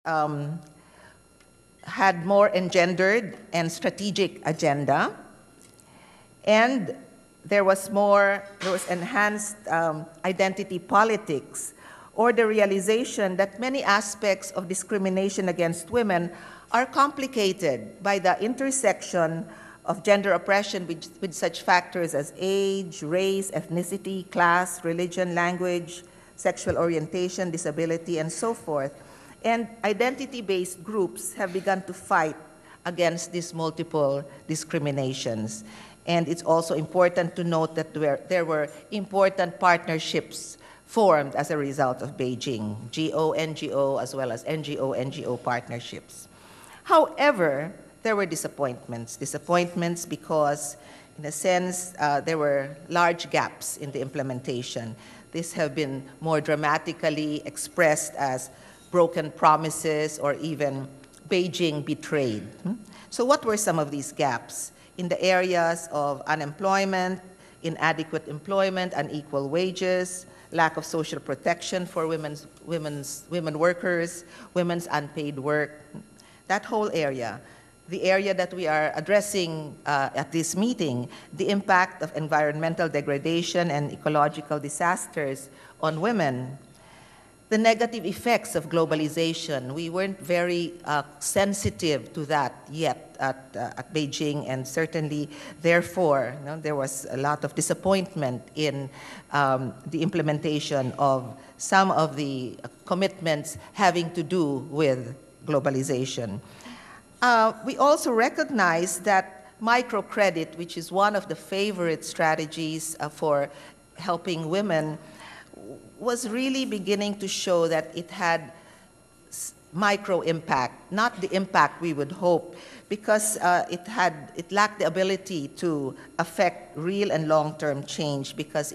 um, had more engendered and strategic agenda, and there was enhanced identity politics, or the realization that many aspects of discrimination against women are complicated by the intersection of gender oppression with such factors as age, race, ethnicity, class, religion, language, sexual orientation, disability, and so forth. And identity-based groups have begun to fight against these multiple discriminations. And it's also important to note that there were important partnerships formed as a result of Beijing, GO-NGO as well as NGO-NGO partnerships. However, there were disappointments because, in a sense, there were large gaps in the implementation. These have been more dramatically expressed as broken promises or even Beijing betrayed. So what were some of these gaps? In the areas of unemployment, inadequate employment, unequal wages, lack of social protection for women workers, women's unpaid work, that whole area. The area that we are addressing at this meeting, the impact of environmental degradation and ecological disasters on women, the negative effects of globalization. We weren't very sensitive to that yet at Beijing, and certainly, therefore, there was a lot of disappointment in the implementation of some of the commitments having to do with globalization. We also recognize that microcredit, which is one of the favorite strategies for helping women, was really beginning to show that it had micro impact, not the impact we would hope, because it lacked the ability to affect real and long-term change, because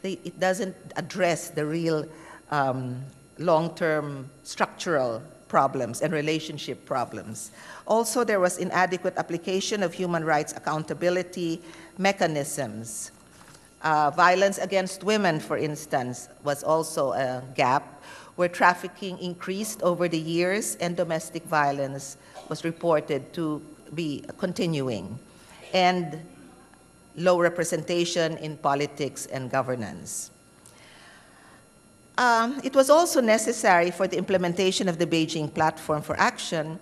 it doesn't address the real long-term structural problems and relationship problems. Also, there was inadequate application of human rights accountability mechanisms. Violence against women, for instance, was also a gap, where trafficking increased over the years and domestic violence was reported to be continuing, and low representation in politics and governance. It was also necessary for the implementation of the Beijing Platform for Action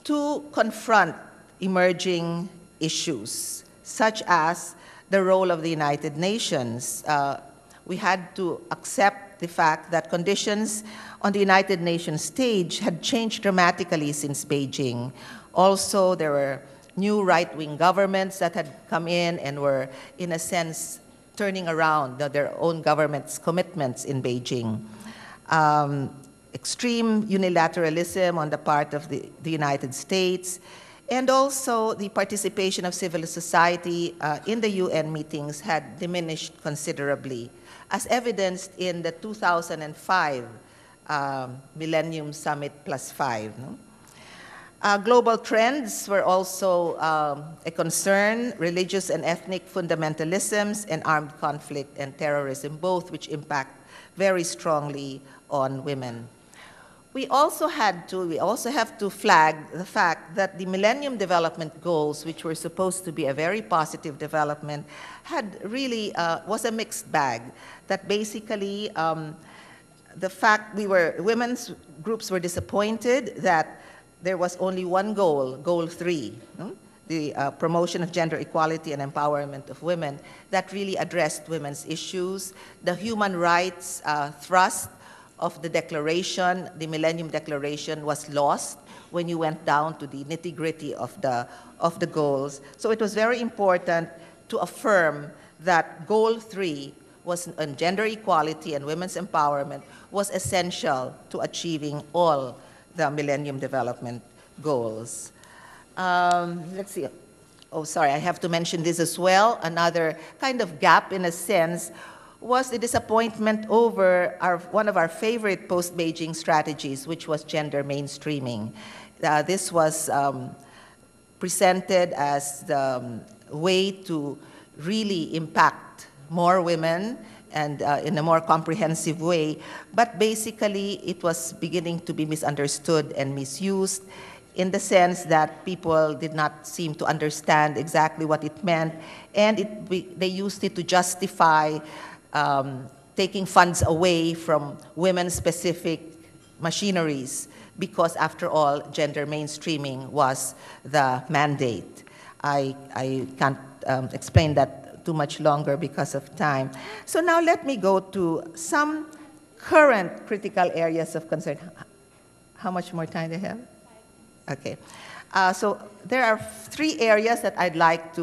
to confront emerging issues, such as the role of the United Nations. We had to accept the fact that conditions on the United Nations stage had changed dramatically since Beijing. Also, there were new right-wing governments that had come in and were, in a sense, turning around their own government's commitments in Beijing. Extreme unilateralism on the part of the United States, and also the participation of civil society in the UN meetings had diminished considerably, as evidenced in the 2005 Millennium Summit +5. Global trends were also a concern: religious and ethnic fundamentalisms and armed conflict and terrorism, both which impact very strongly on women. We also have to flag the fact that the Millennium Development Goals, which were supposed to be a very positive development, had really was a mixed bag. That basically, the fact women's groups were disappointed that there was only one goal, Goal 3, the promotion of gender equality and empowerment of women, that really addressed women's issues. The human rights thrust of the declaration, the Millennium Declaration, was lost when you went down to the nitty-gritty of the goals. So it was very important to affirm that Goal 3 was on gender equality and women's empowerment was essential to achieving all the Millennium Development Goals. Let's see. Oh, sorry, I have to mention this as well. Another kind of gap, in a sense, was the disappointment over one of our favorite post-Beijing strategies, which was gender mainstreaming. This was presented as the way to really impact more women and in a more comprehensive way, but basically it was beginning to be misunderstood and misused in the sense that people did not seem to understand exactly what it meant, and they used it to justify taking funds away from women-specific machineries, because after all, gender mainstreaming was the mandate. I can't explain that too much longer because of time. So now let me go to some current critical areas of concern. How much more time do I have? Okay. So there are four areas that I'd like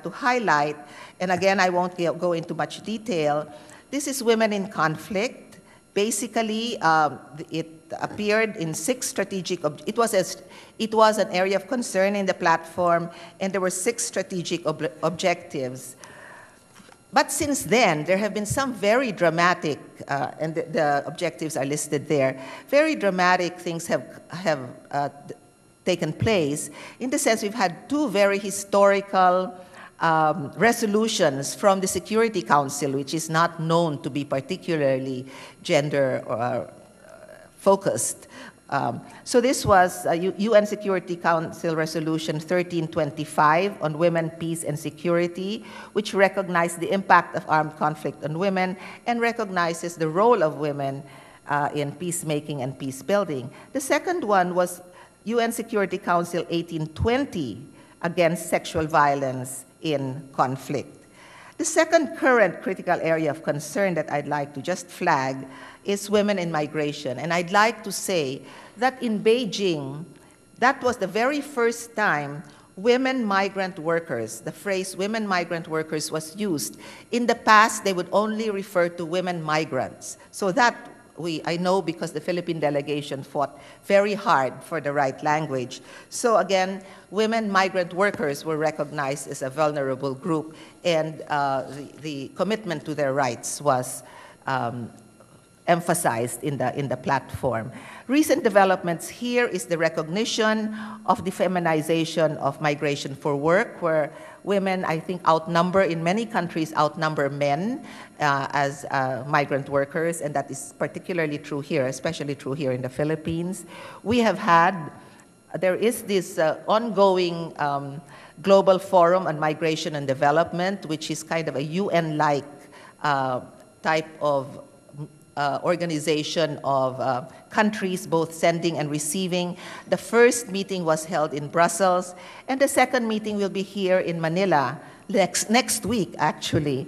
to highlight. And again, I won't go into much detail. This is women in conflict. Basically, it appeared in 6 strategic, it was an area of concern in the platform, and there were 6 strategic objectives. But since then, there have been some very dramatic, and the objectives are listed there, very dramatic things have taken place, in the sense we've had 2 very historical resolutions from the Security Council, which is not known to be particularly gender focused. So this was UN Security Council Resolution 1325 on women, peace, and security, which recognized the impact of armed conflict on women and recognizes the role of women in peacemaking and peace building. The second one was UN Security Council 1820 against sexual violence in conflict. The second current critical area of concern that I'd like to just flag is women in migration. And I'd like to say that in Beijing, that was the very first time women migrant workers, the phrase women migrant workers was used. In the past, they would only refer to women migrants. So that I know because the Philippine delegation fought very hard for the right language. So again, women migrant workers were recognized as a vulnerable group, and the commitment to their rights was emphasized in the platform. Recent developments here is the recognition of the feminization of migration for work, where women, I think, in many countries, outnumber men as migrant workers, and that is particularly true here, especially true here in the Philippines. There is this ongoing global forum on migration and development, which is kind of a UN-like type of organization of countries, both sending and receiving. The first meeting was held in Brussels, and the second meeting will be here in Manila next week, actually.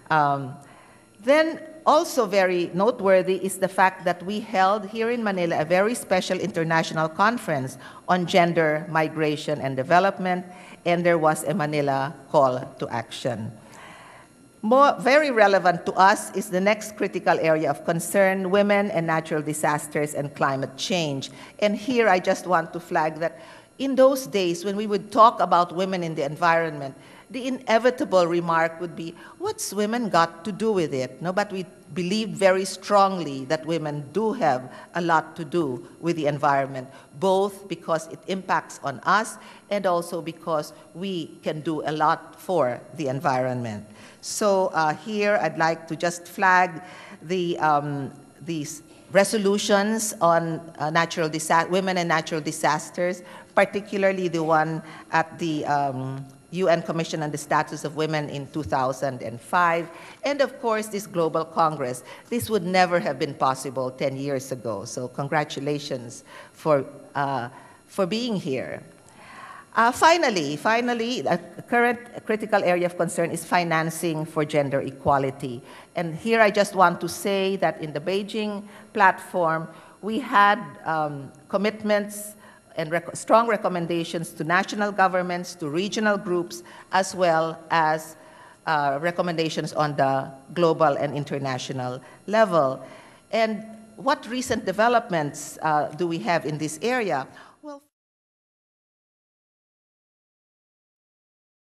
Then also very noteworthy is the fact that we held here in Manila a very special international conference on gender, migration, and development, and there was a Manila call to action. Very relevant to us is the next critical area of concern, women and natural disasters and climate change. And here I just want to flag that in those days when we would talk about women in the environment, the inevitable remark would be, what's women got to do with it? No, but we believe very strongly that women do have a lot to do with the environment, both because it impacts on us and also because we can do a lot for the environment. So here I'd like to just flag these resolutions on women and natural disasters, particularly the one at the UN Commission on the Status of Women in 2005, and of course this Global Congress. This would never have been possible 10 years ago, so congratulations for being here. Finally, a current critical area of concern is financing for gender equality. And here I just want to say that in the Beijing platform, we had commitments and strong recommendations to national governments, to regional groups, as well as recommendations on the global and international level. And what recent developments do we have in this area?